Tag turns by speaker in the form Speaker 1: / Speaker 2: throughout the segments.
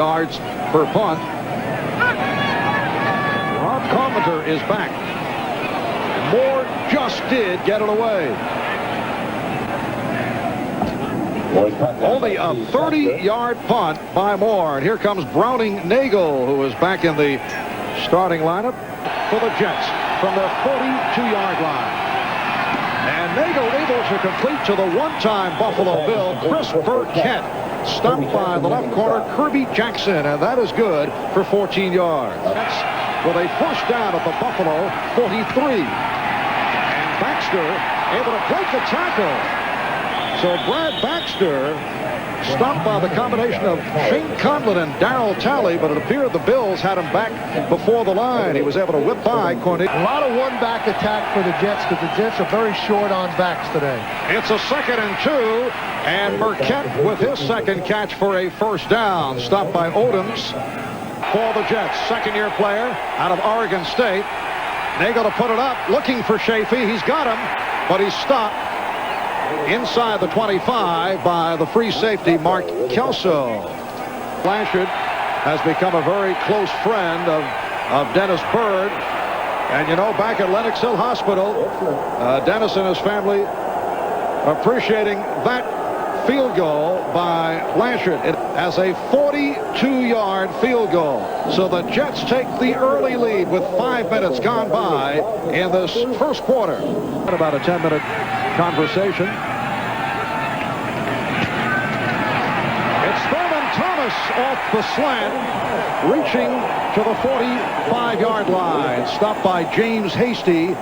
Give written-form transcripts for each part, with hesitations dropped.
Speaker 1: yards per punt. Rob Carpenter is back. Moore just did get it away. Only a 30-yard punt by Moore. And here comes Browning Nagel, who is back in the starting lineup for the Jets from their 42-yard line. And Nagel able to complete to the one-time Buffalo Bill, Chris Burkett, stopped by the left corner, Kirby Jackson, and that is good for 14 yards. That's with a first down at the Buffalo 43. And Baxter able to break the tackle. So Brad Baxter stopped by the combination of Shane Conlon and Darryl Talley, but it appeared the Bills had him back before the line. He was able to whip by Cornelius.
Speaker 2: A lot of one-back attack for the Jets because the Jets are very short on backs today.
Speaker 1: It's a 2nd and 2, and Burkett with his second catch for a first down. Stopped by Odoms for the Jets. Second-year player out of Oregon State. Nagel to put it up, looking for Chafee. He's got him, but he's stopped inside the 25 by the free safety Mark Kelso. Blanchard has become a very close friend of Dennis Byrd. And you know, back at Lenox Hill Hospital, Dennis and his family appreciating that field goal by Blanchard as a 42-yard field goal. So the Jets take the early lead with 5 minutes gone by in this first quarter. About a 10-minute conversation. It's Thurman Thomas off the slant, reaching to the 45-yard line. Stopped by James Hasty,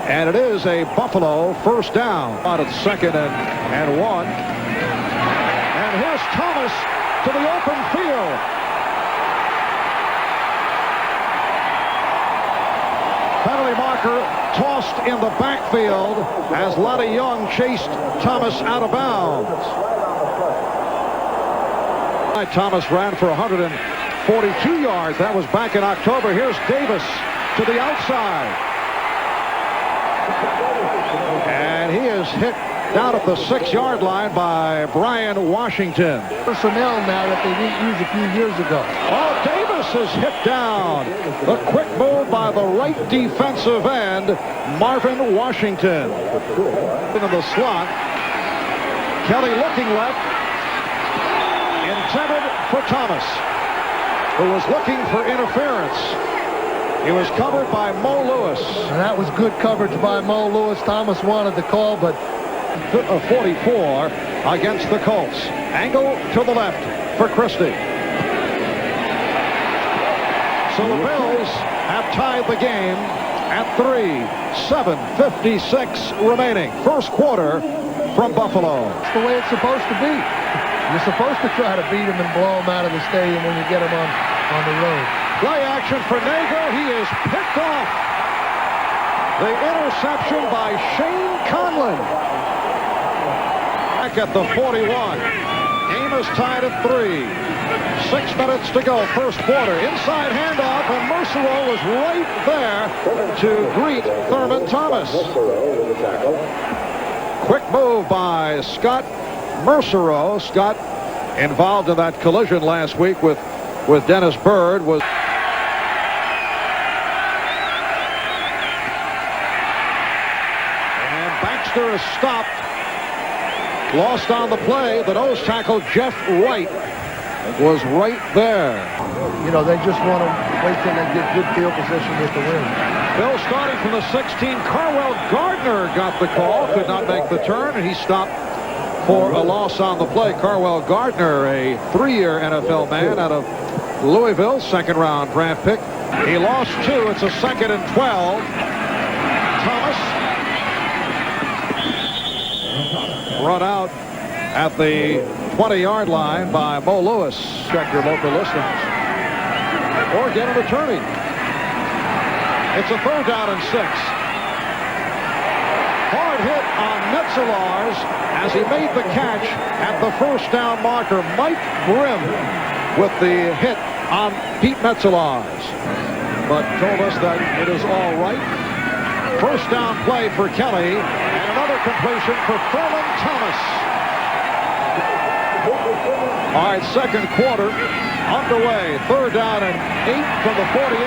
Speaker 1: and it is a Buffalo first down. On its 2nd and 1. And here's Thomas to the open field. Penalty marker tossed in the backfield as Lonnie Young chased Thomas out of bounds. Thomas ran for 142 yards. That was back in October. Here's Davis to the outside. And he is hit down at the 6-yard line by Brian Washington.
Speaker 2: Personnel now that they didn't use a few years ago.
Speaker 1: Oh, Davis is hit down. The quick move by the right defensive end, Marvin Washington. Into the slot. Kelly looking left. Intended for Thomas, who was looking for interference. He was covered by Mo Lewis.
Speaker 2: And that was good coverage by Mo Lewis. Thomas wanted the call, but
Speaker 1: 44 against the Colts. Angle to the left for Christie. So the Bills have tied the game at 3. 7:56 remaining. First quarter from Buffalo.
Speaker 2: That's the way it's supposed to be. You're supposed to try to beat them and blow them out of the stadium when you get them on the road.
Speaker 1: Play action for Nagel. He is picked off. The interception by Shane Conlon. Back at the 41. Game is tied at 3. 6 minutes to go. First quarter. Inside handoff, and Mercereau was right there to greet Thurman Thomas. Quick move by Scott Mercereau. Scott involved in that collision last week with Dennis Byrd. And Baxter is stopped. Lost on the play. The nose tackle, Jeff Wright, was right there.
Speaker 2: You know, they just want to wait till they get good field position with the win.
Speaker 1: Bill starting from the 16. Carwell Gardner got the call. Could not make the turn, and he stopped for a loss on the play. Carwell Gardner, a 3-year NFL man out of Louisville, 2nd-round draft pick. He lost 2. It's a 2nd and 12. Thomas run out at the 20-yard line by Mo Lewis. Check your local listings or get an attorney. It's a 3rd down and 6. Hard hit on Metzelaars as he made the catch at the first down marker. Mike Grimm with the hit on Pete Metzelaars, but told us that it is all right. First down play for Kelly, and another completion for Thurman Thomas. All right, second quarter underway. Third down and 8 from the 48.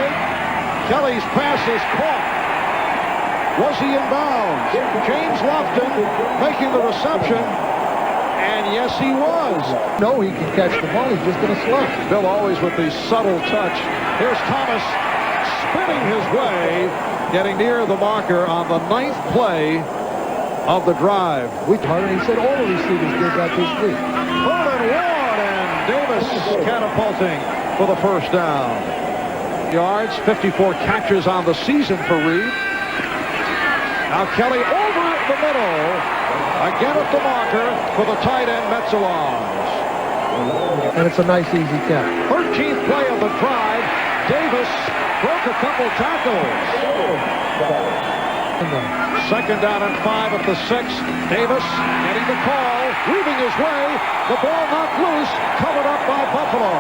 Speaker 1: Kelly's pass is caught. Was he in bounds? James Lofton making the reception. And yes, he was.
Speaker 2: No, he can catch the ball. He's just in a slump.
Speaker 1: Bill always with the subtle touch. Here's Thomas spinning his way, getting near the marker on the 9th play of the drive.
Speaker 2: He said all the receivers did that this week.
Speaker 1: Third and 1, and Davis catapulting for the first down. Yards, 54 catches on the season for Reed. Now Kelly over the middle. Again at the marker for the tight end Metzelons.
Speaker 2: And it's a nice easy catch.
Speaker 1: 13th play of the drive. Davis broke a couple tackles. Second down and 5 at the 6. Davis getting the call, weaving his way. The ball knocked loose, covered up by Buffalo.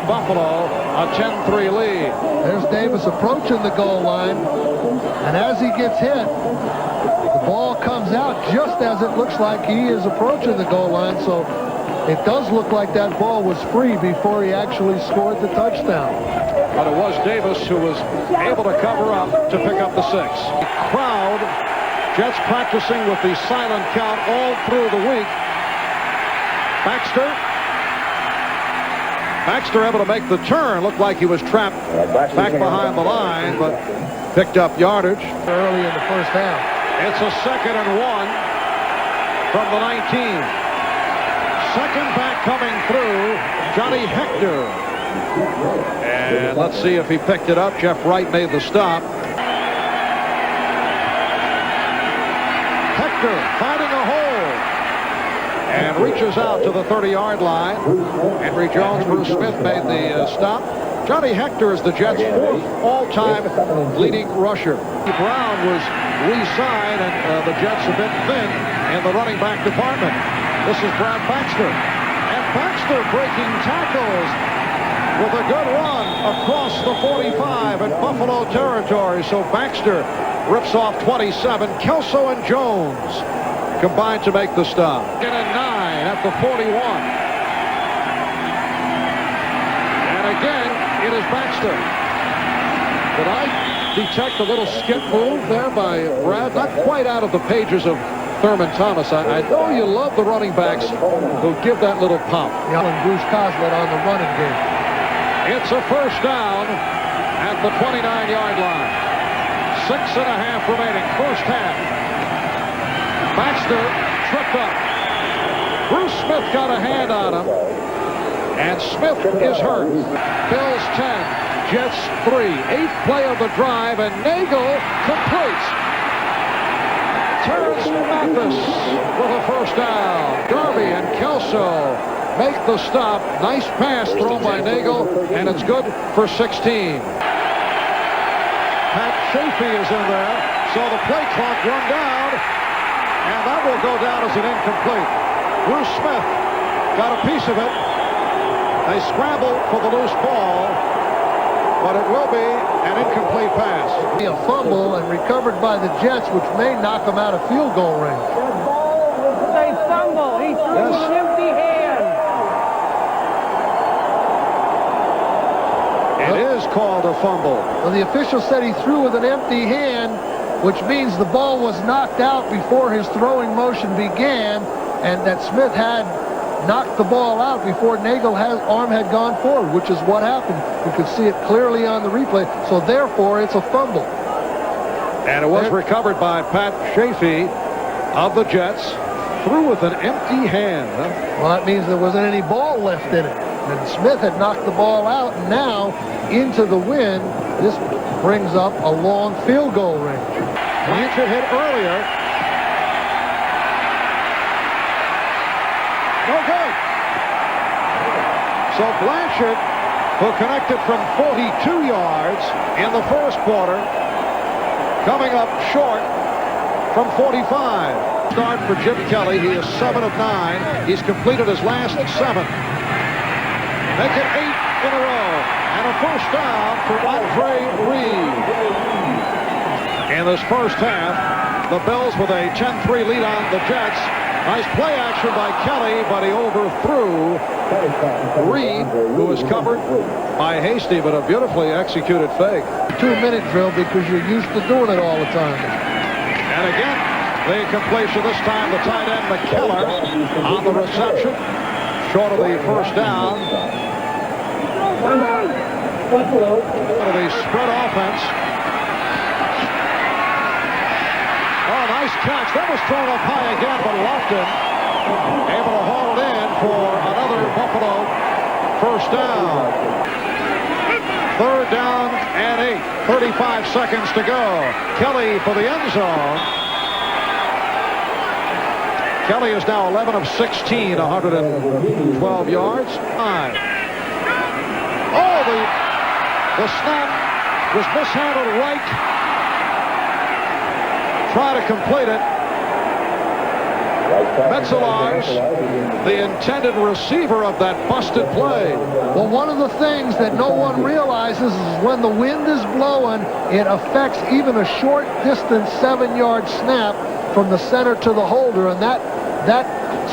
Speaker 1: Buffalo, a 10-3 lead.
Speaker 2: There's Davis approaching the goal line, and as he gets hit, the ball comes out just as it looks like he is approaching the goal line, so it does look like that ball was free before he actually scored the touchdown.
Speaker 1: But it was Davis who was able to cover up to pick up the 6. Crowd, Jets practicing with the silent count all through the week. Baxter able to make the turn. Looked like he was trapped back behind the line, but picked up yardage
Speaker 2: Early in the first half.
Speaker 1: It's a 2nd and 1 from the 19. Second back coming through, Johnny Hector. And let's see if he picked it up. Jeff Wright made the stop. Hector finding a hole and reaches out to the 30-yard line. Henry Jones, Bruce Smith made the stop. Johnny Hector is the Jets' 4th all-time leading rusher. Brown was re-signed, and the Jets have been thin in the running back department. This is Brad Baxter. And Baxter breaking tackles with a good run across the 45 in Buffalo territory. So Baxter rips off 27. Kelso and Jones combined to make the stop. 2nd and 9 at the 41. And again, it is Baxter. Did I detect a little skip move there by Brad? Not quite out of the pages of Thurman Thomas. I know you love the running backs who give that little pop.
Speaker 2: And Bruce Coslet on the running game.
Speaker 1: It's a first down at the 29-yard line. 6.5 remaining, first half. Baxter tripped up. Bruce Smith got a hand on him, and Smith is hurt. Bills 10, Jets 3. 8th play of the drive, and Nagel completes. Terrence Mathis with a first down. Darby and Kelso make the stop. Nice pass thrown by Nagel, and it's good for 16. Pat Chafee is in there, so the play clock run down, and that will go down as an incomplete. Bruce Smith got a piece of it. They scramble for the loose ball, but it will be an incomplete pass.
Speaker 2: Be a fumble and recovered by the Jets, which may knock them out of field goal range.
Speaker 3: The ball was a fumble. He threw an empty hand.
Speaker 1: It is called a fumble.
Speaker 2: Well, the official said he threw with an empty hand, which means the ball was knocked out before his throwing motion began, and that Smith had knocked the ball out before Nagel's arm had gone forward, which is what happened. You could see it clearly on the replay, so therefore it's a fumble.
Speaker 1: And it was recovered by Pat Chafee of the Jets. Threw with an empty hand.
Speaker 2: Well, that means there wasn't any ball left in it. And Smith had knocked the ball out, and now into the wind, this brings up a long field goal range.
Speaker 1: Blanchard hit earlier. No good. So Blanchard, who connected from 42 yards in the first quarter, coming up short from 45. Start for Jim Kelly. He is 7 of 9. He's completed his last 7. Make it 8 in a row. And a first down for Andre Reed. in this first half. The Bills with a 10-3 lead on the Jets. Nice play action by Kelly, but he overthrew Reed, who was covered by Hasty, but a beautifully executed fake.
Speaker 2: 2-minute drill because you're used to doing it all the time.
Speaker 1: And again, the completion, this time the tight end McKellar on the reception, short of the first down. Out of the spread offense. Oh, nice catch. That was thrown up high again, but Lofton able to haul it in for another Buffalo first down. Third down and 8. 35 seconds to go. Kelly for the end zone. Kelly is now 11 of 16, 112 yards. Oh, the snap was mishandled right. Try to complete it. Metzelars, the intended receiver of that busted play.
Speaker 2: Well, one of the things that no one realizes is when the wind is blowing, it affects even a short distance 7-yard snap from the center to the holder, and that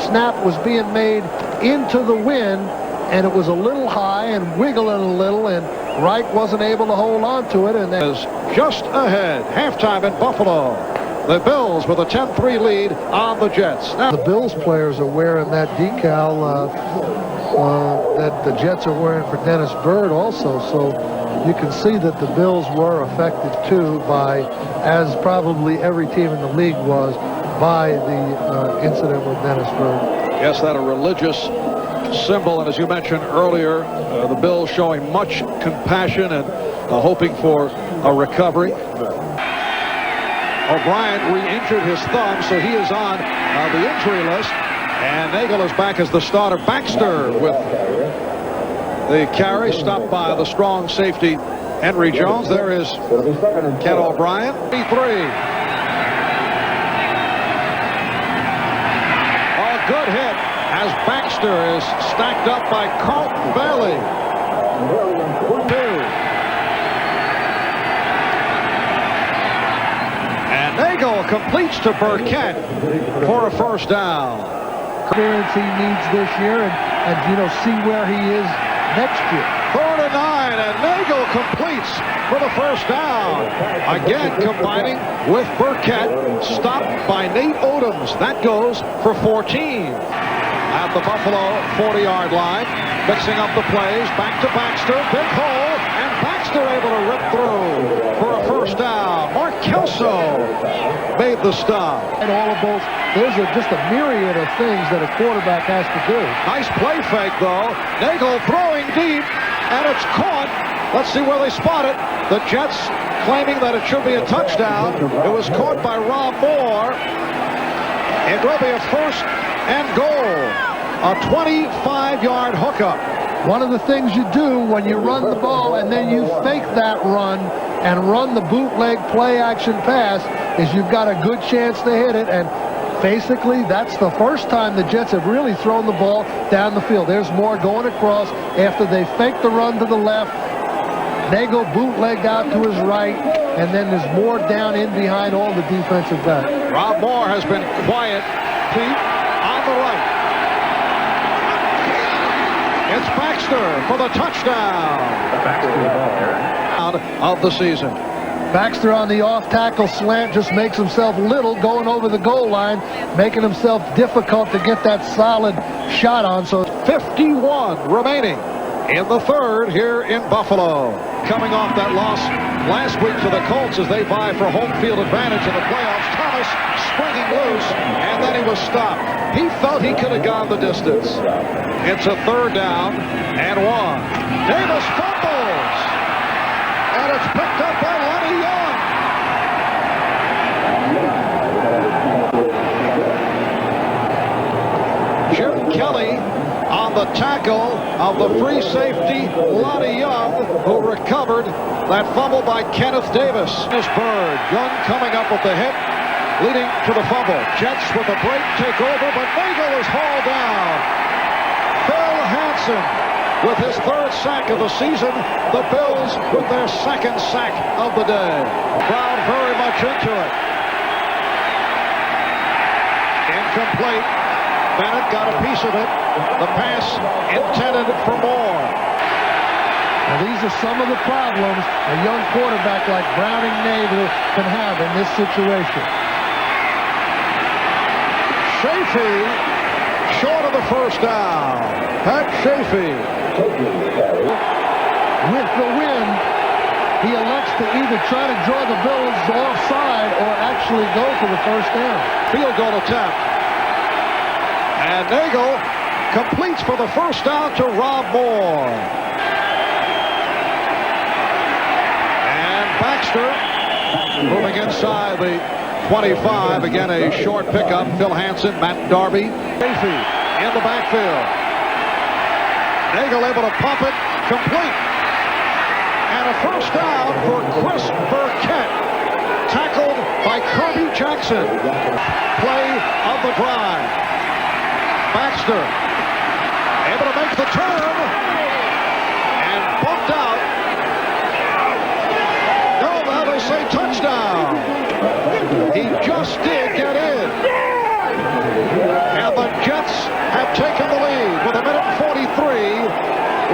Speaker 2: snap was being made into the wind, and it was a little high and wiggling a little, and Wright wasn't able to hold on to it. And
Speaker 1: is just ahead. Halftime in Buffalo. The Bills with a 10-3 lead on the Jets. Now,
Speaker 2: the Bills players are wearing that decal that the Jets are wearing for Dennis Byrd also, so you can see that the Bills were affected too by, as probably every team in the league was, by the incident with Dennis Byrd.
Speaker 1: Yes, that a religious symbol, and as you mentioned earlier, the Bills showing much compassion and hoping for a recovery. O'Brien re-injured his thumb, so he is on the injury list. And Nagel is back as the starter. Baxter with the carry, stopped by the strong safety Henry Jones. There is Ken O'Brien. 3. A good hit as Baxter is stacked up by Carlton Bailey. 2. And Nagel completes to Burkett for a first down.
Speaker 2: Clearance he needs this year, and see where he is next year.
Speaker 1: 3rd and 9, and Nagel completes for the first down. Again combining with Burkett, stopped by Nate Odoms. That goes for 14. At the Buffalo 40-yard line, mixing up the plays, back to Baxter, big hole, and Baxter able to rip through for a first down. Mark Kelso made the stop.
Speaker 2: And all of those, there's just a myriad of things that a quarterback has to do.
Speaker 1: Nice play fake, though. Nagel throwing deep, and it's caught. Let's see where they spot it. The Jets claiming that it should be a touchdown. It was caught by Rob Moore. It will be a first and goal. A 25-yard hookup.
Speaker 2: One of the things you do when you run the ball and then you fake that run and run the bootleg play-action pass is you've got a good chance to hit it. And basically, that's the first time the Jets have really thrown the ball down the field. There's more going across after they fake the run to the left. Nagel bootlegged out to his right, and then there's more down in behind all the defensive backs.
Speaker 1: Rob Moore has been quiet. Pete on the right. It's Baxter for the touchdown. Out of the season.
Speaker 2: Baxter on the off-tackle slant just makes himself little going over the goal line, making himself difficult to get that solid shot on. So
Speaker 1: 51 remaining in the third here in Buffalo. Coming off that loss last week to the Colts as they vie for home field advantage in the playoffs. Thomas springing loose, and then he was stopped. He felt he could have gone the distance. It's a 3rd down and 1. Davis fumbles, and it's picked up by Lenny Young. Jim Kelly on the tackle of the free safety, Lonnie Young, who recovered that fumble by Kenneth Davis. Dennis Byrd, Young coming up with the hit, leading to the fumble. Jets with a break take over, but Nagel is hauled down. Phil Hansen with his third sack of the season. The Bills with their second sack of the day. Crowd very much into it. Incomplete. Bennett got a piece of it. The pass intended for more.
Speaker 2: Now, these are some of the problems a young quarterback like Browning Nagel can have in this situation.
Speaker 1: Chafee short of the first down. Pat Chafee.
Speaker 2: With the win, he elects to either try to draw the Bills offside or actually go for the first down.
Speaker 1: Field goal attempt. And Nagel completes for the first down to Rob Moore. And Baxter moving inside the 25. Again, a short pickup. Phil Hansen, Matt Darby. Chafee in the backfield. Nagel able to pump it. Complete. And a first down for Chris Burkett. Tackled by Kirby Jackson. Play of the drive. Baxter able to make the turn. And bumped out. No, now they say touchdown. He just did get in. And the Jets have taken the lead with 1:43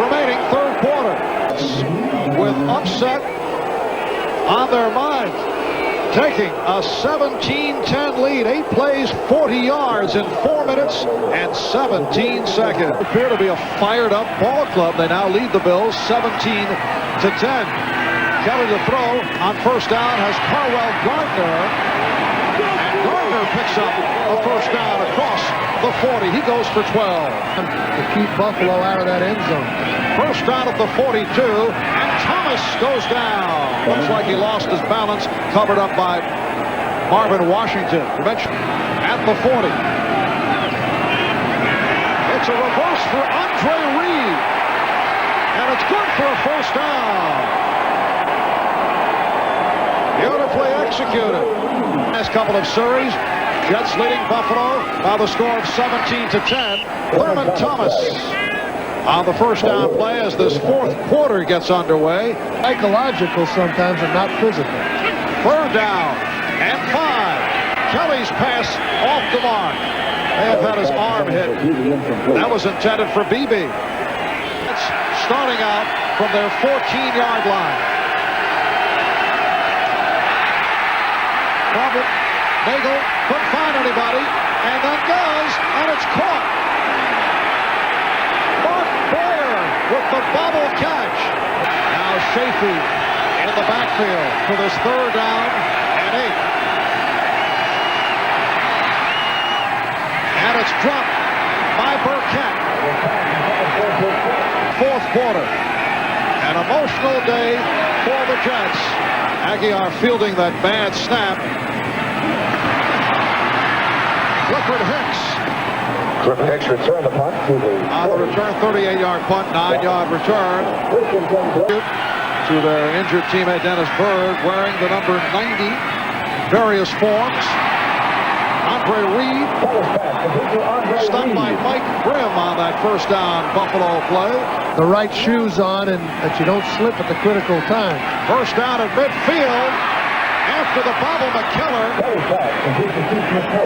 Speaker 1: remaining third quarter. With upset on their minds. Taking a 17-10 lead. 8 plays, 40 yards in 4 minutes and 17 seconds. Appear to be a fired up ball club. They now lead the Bills 17-10. Kelly to throw on first down has Carwell Gardner. And Gardner picks up a first down across the 40. He goes for 12.
Speaker 2: To keep Buffalo out of that end zone.
Speaker 1: First down at the 42, and Thomas goes down. Looks like he lost his balance, covered up by Marvin Washington. At the 40. It's a reverse for Andre Reed. And it's good for a first down. Beautifully executed. Last couple of series, Jets leading Buffalo by the score of 17-10. Thurman Thomas on the first down play as this fourth quarter gets underway.
Speaker 2: Psychological sometimes and not physical.
Speaker 1: Third down and 5. Kelly's pass off the mark. May have had his arm hit. That was intended for BB. It's starting out from their 14-yard line. Robert Nagel couldn't find anybody, and then does, and it's caught. Mark Boyer with the bobble catch. Now Chafee in the backfield for this third down and 8. And it's dropped by Burkett. Fourth quarter. An emotional day for the Jets. Aguiar fielding that bad snap. Clifford Hicks.
Speaker 4: Clifford Hicks returned the punt to the...
Speaker 1: On the return, 38-yard punt, 9-yard return. To their injured teammate Dennis Byrd, wearing the number 90. Various forms. Andre Reed. Stunned by Mike Grimm on that first down Buffalo play.
Speaker 2: The right shoes on and that you don't slip at the critical time.
Speaker 1: First down at midfield. After the bobble, McKellar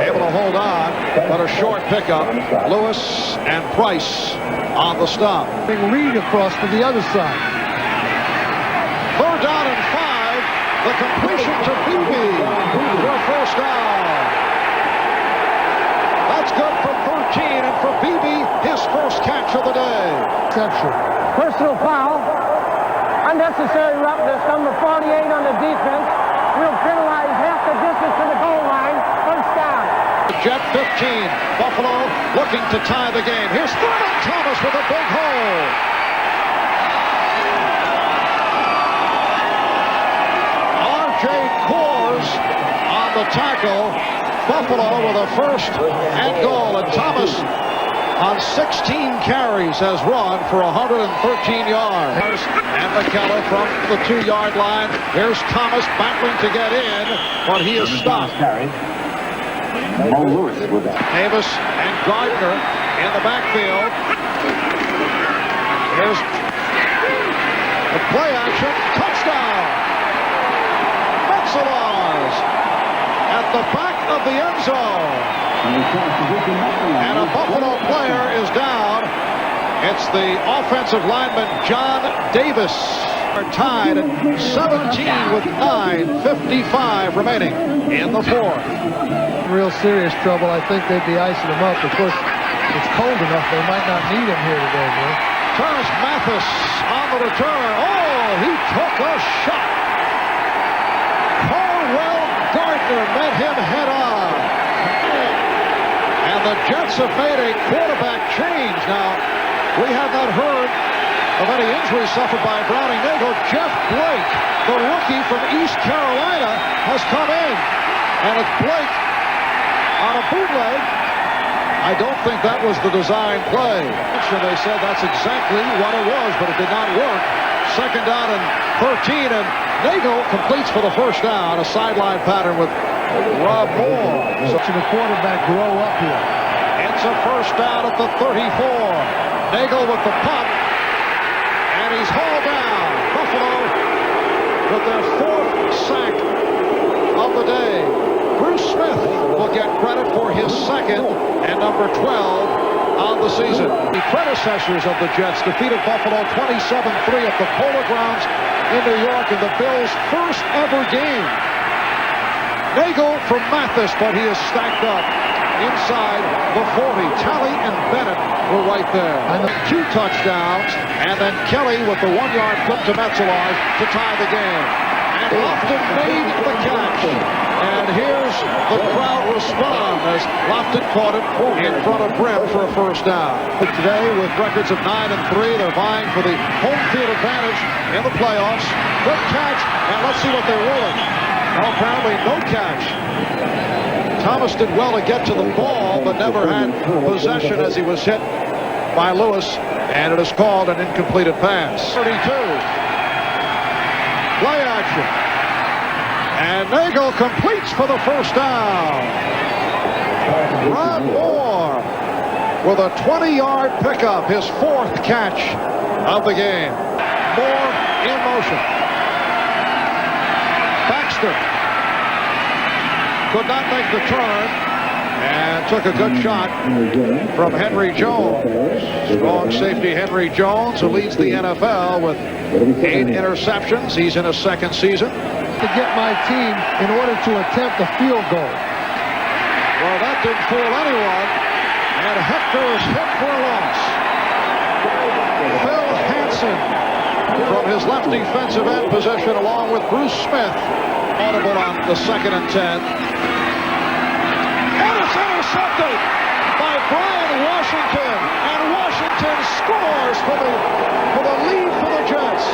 Speaker 1: able to hold on, but a short pickup. Lewis and Price on the stop.
Speaker 2: Reed across to the other side.
Speaker 1: Third down and 5. The completion to Beebe for first down. That's good for 13, and for Beebe, his first catch of the day.
Speaker 2: Exception.
Speaker 3: Personal foul. Unnecessary roughness. Number 48 on the defense. Will penalize half the distance to the goal line. First down.
Speaker 1: Jet 15. Buffalo looking to tie the game. Here's Thurman Thomas with a big hole. R.J. Coors on the tackle. Buffalo with a first and goal. And Thomas on 16 carries has run for 113 yards. And McKellar from the 2-yard line. Here's Thomas battling to get in, but he is stopped. Davis and Gardner in the backfield. Here's the play action. Touchdown. Metzelars at the back of the end zone. And a Buffalo player is down. It's the offensive lineman, John Davis. Are tied at 17 with 9:55 remaining in the fourth.
Speaker 2: Real serious trouble. I think they'd be icing him up. Of course, it's cold enough. They might not need him here today, man.
Speaker 1: Terrence Mathis on the return. Oh, he took a shot. Corwell Gardner met him head on. And the Jets have made a quarterback change. Now, we have not heard of any injuries suffered by Browning Nagel. Jeff Blake, the rookie from East Carolina, has come in. And it's Blake on a bootleg. I don't think that was the design play. They said that's exactly what it was, but it did not work. Second down and 13, and Nagel completes for the first down. A sideline pattern with Rob Moore.
Speaker 2: So the quarterback grow up here.
Speaker 1: It's a first down at the 34. Nagel with the punt. And he's hauled down. Buffalo with their fourth sack of the day. Bruce Smith will get credit for his second and number 12 on the season. The predecessors of the Jets defeated Buffalo 27-3 at the Polo Grounds in New York in the Bills' first ever game. Nagel from Mathis, but he is stacked up inside the 40. Talley and Bennett were right there. And 2 touchdowns, and then Kelly with the 1-yard flip to Metzelars to tie the game. And Lofton made the catch. And here's the crowd respond as Lofton caught it in front of Brim for a first down. Today, with records of 9-3, they're vying for the home field advantage in the playoffs. Good catch, and let's see what they're rolling. Well, apparently no catch. Thomas did well to get to the ball, but never had possession as he was hit by Lewis, and it is called an incompleted pass. 32. Play action. And Nagel completes for the first down. Rob Moore with a 20-yard pickup, his 4th catch of the game. Moore in motion. Baxter could not make the turn and took a good shot from Henry Jones. Strong safety Henry Jones, who leads the NFL with 8 interceptions. He's in his second season.
Speaker 2: To get my team in order to attempt a field goal.
Speaker 1: Well, that didn't fool anyone. And Hector is hit for a loss. Phil Hansen from his left defensive end position along with Bruce Smith. Audible on the 2nd and 10. And it's intercepted by Brian Washington. And Washington scores for the lead for the Jets.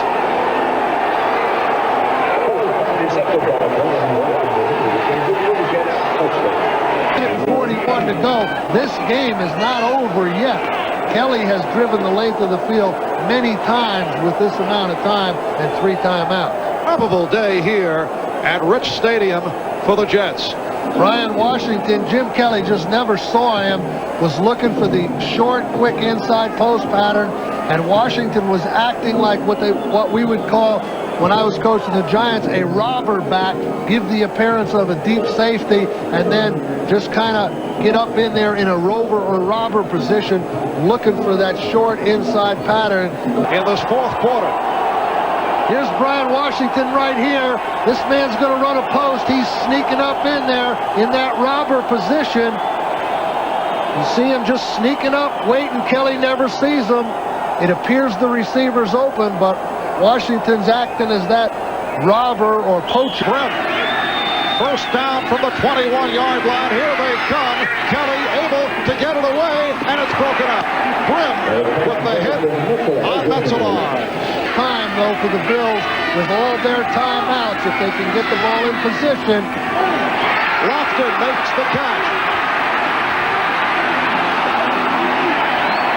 Speaker 2: 41 to go. This game is not over yet. Kelly has driven the length of the field many times with this amount of time and 3 timeouts.
Speaker 1: Probable day here at Rich Stadium for the Jets.
Speaker 2: Brian Washington, Jim Kelly just never saw him, was looking for the short, quick inside post pattern, and Washington was acting like what we would call, when I was coaching the Giants, a robber back, give the appearance of a deep safety, and then just kind of get up in there in a rover or robber position, looking for that short inside pattern.
Speaker 1: In this 4th quarter.
Speaker 2: Here's Brian Washington right here. This man's going to run a post. He's sneaking up in there in that robber position. You see him just sneaking up, waiting. Kelly never sees him. It appears the receiver's open, but Washington's acting as that robber or poacher.
Speaker 1: Brim. First down from the 21-yard line. Here they come. Kelly able to get it away, and it's broken up. Brim with the hit on Metzelars.
Speaker 2: Time, though, for the Bills with all their timeouts if they can get the ball in position.
Speaker 1: Lofton makes the catch.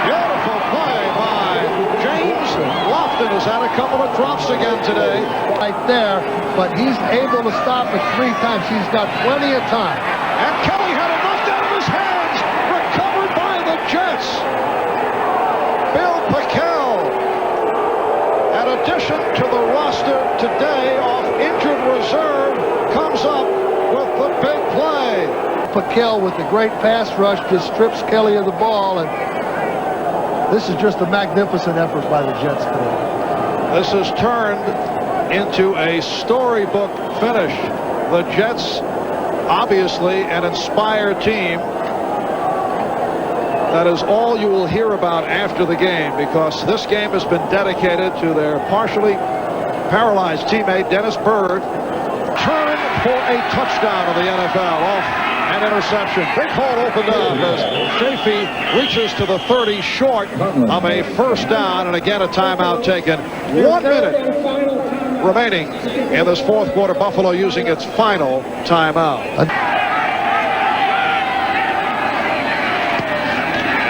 Speaker 1: Beautiful play by James Lofton. Has had a couple of drops again today.
Speaker 2: Right there, but he's able to stop it 3 times. He's got plenty of time.
Speaker 1: And Kelly had it knocked out of his hands. Recovered by the Jets. Bill Pickel
Speaker 2: Pickel with the great pass rush just strips Kelly of the ball, and this is just a magnificent effort by the Jets today.
Speaker 1: This has turned into a storybook finish. The Jets, obviously an inspired team. That is all you will hear about after the game, because this game has been dedicated to their partially paralyzed teammate Dennis Byrd. Turn for a touchdown of the NFL off an interception. Big hole opened up as Chafee reaches to the 30 short of a first down, and again a timeout taken. 1 minute remaining in this fourth quarter. Buffalo using its final timeout.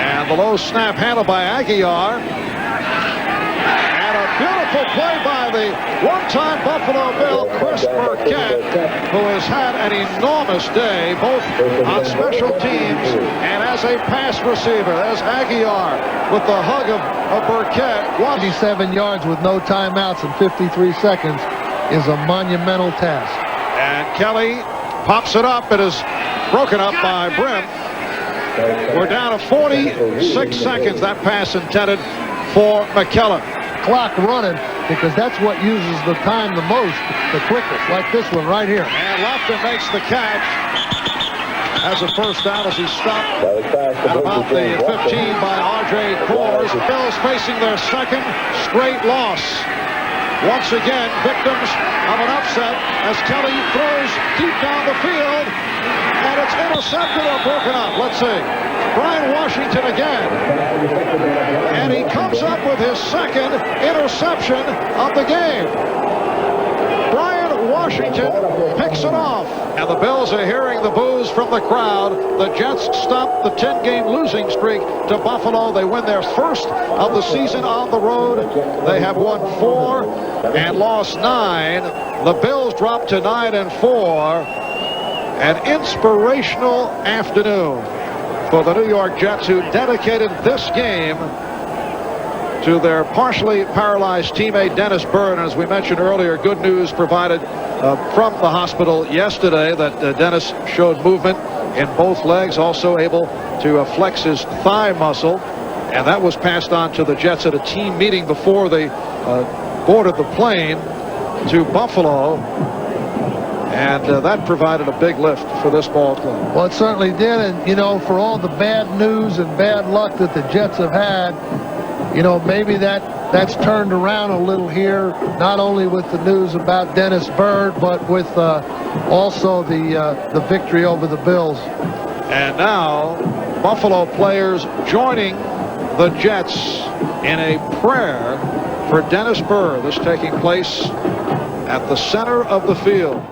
Speaker 1: And the low snap handled by Aguilar. And a beautiful play by the one-time Buffalo Bill, Chris Burkett, who has had an enormous day, both on special teams and as a pass receiver. There's Aguilar with the hug of Burkett.
Speaker 2: 27 yards with no timeouts in 53 seconds is a monumental task. And
Speaker 1: Kelly pops it up. It is broken up by Brim. We're down to 46 seconds. That pass intended for McKellen.
Speaker 2: Clock running, because that's what uses the time the most, the quickest, like this one right here.
Speaker 1: And Lofton makes the catch. Has a first down as he stopped at about the 15 by R.J. Coors. Bills facing their second straight loss. Once again, victims of an upset as Kelly throws deep down the field, and it's intercepted or broken up. Let's see. Brian Washington again. And he comes up with his second interception of the game. Brian Washington picks it off. And the Bills are hearing the boos from the crowd. The Jets stop the 10-game losing streak to Buffalo. They win their first of the season on the road. They have won 4 and lost 9. The Bills drop to 9-4. An inspirational afternoon for the New York Jets, who dedicated this game to their partially paralyzed teammate Dennis Byrd. And as we mentioned earlier, good news provided from the hospital yesterday that Dennis showed movement in both legs, also able to flex his thigh muscle, and that was passed on to the Jets at a team meeting before they boarded the plane to Buffalo. And that provided a big lift for this ball club.
Speaker 2: Well, it certainly did. And, you know, for all the bad news and bad luck that the Jets have had, you know, maybe that's turned around a little here, not only with the news about Dennis Byrd, but with also the victory over the Bills.
Speaker 1: And now, Buffalo players joining the Jets in a prayer for Dennis Byrd. This taking place at the center of the field.